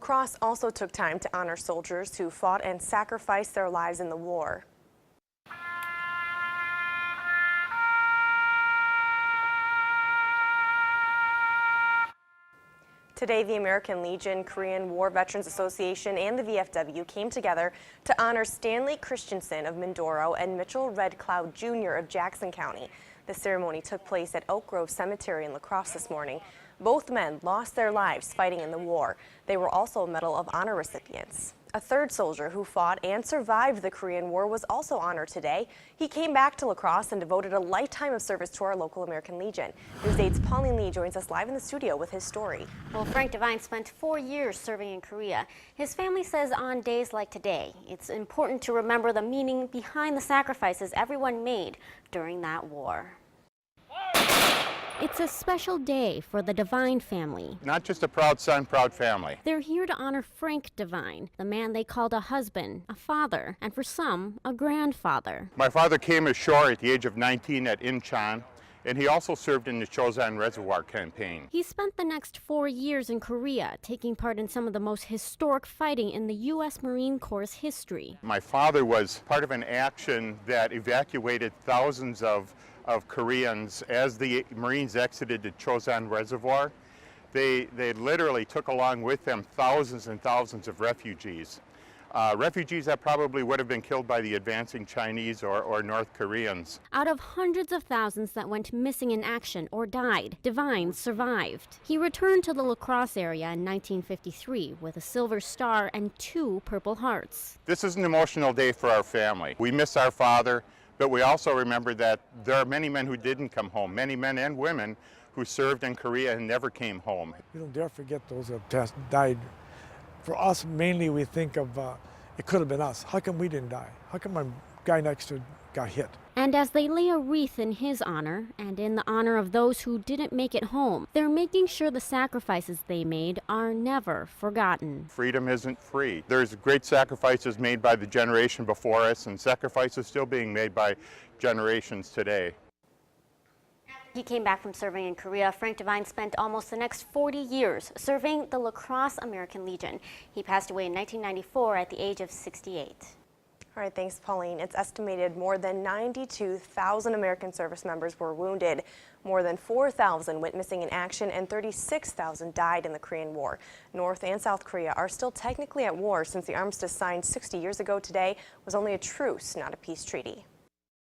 Crosse also took time to honor soldiers who fought and sacrificed their lives in the war. Today, the American Legion, Korean War Veterans Association, and the VFW came together to honor Stanley Christensen of Mindoro and Mitchell Red Cloud Jr. of Jackson County. The ceremony took place at Oak Grove Cemetery in La Crosse this morning. Both men lost their lives fighting in the war. They were also Medal of Honor recipients. A third soldier who fought and survived the Korean War was also honored today. He came back to La Crosse and devoted a lifetime of service to our local American Legion. News 8's Pauline Lee joins us live in the studio with his story. Well, Frank Devine spent 4 years serving in Korea. His family says on days like today, it's important to remember the meaning behind the sacrifices everyone made during that war. It's a special day for the Devine family. Not just a proud son, proud family. They're here to honor Frank Devine, the man they called a husband, a father, and for some, a grandfather. My father came ashore at the age of 19 at Incheon, and he also served in the Chosan Reservoir campaign. He spent the next 4 years in Korea, taking part in some of the most historic fighting in the U.S. Marine Corps' history. My father was part of an action that evacuated thousands of Koreans as the Marines exited the Chosan Reservoir. They literally took along with them thousands and thousands of refugees. Refugees that probably would have been killed by the advancing Chinese or North Koreans. Out of hundreds of thousands that went missing in action or died, Devine survived. He returned to the La Crosse area in 1953 with a Silver Star and 2 Purple Hearts. This is an emotional day for our family. We miss our father, but we also remember that there are many men who didn't come home, many men and women who served in Korea and never came home. We don't dare forget those who have died. For us, mainly we think of it could have been us. How come we didn't die? How come my guy next to got hit? And as they lay a wreath in his honor, and in the honor of those who didn't make it home, they're making sure the sacrifices they made are never forgotten. Freedom isn't free. There's great sacrifices made by the generation before us, and sacrifices still being made by generations today. He came back from serving in Korea. Frank Devine spent almost the next 40 years serving the La Crosse American Legion. He passed away in 1994 at the age of 68. All right, thanks, Pauline. It's estimated more than 92,000 American service members were wounded. More than 4,000 went missing in action, and 36,000 died in the Korean War. North and South Korea are still technically at war since the armistice signed 60 years ago today was only a truce, not a peace treaty.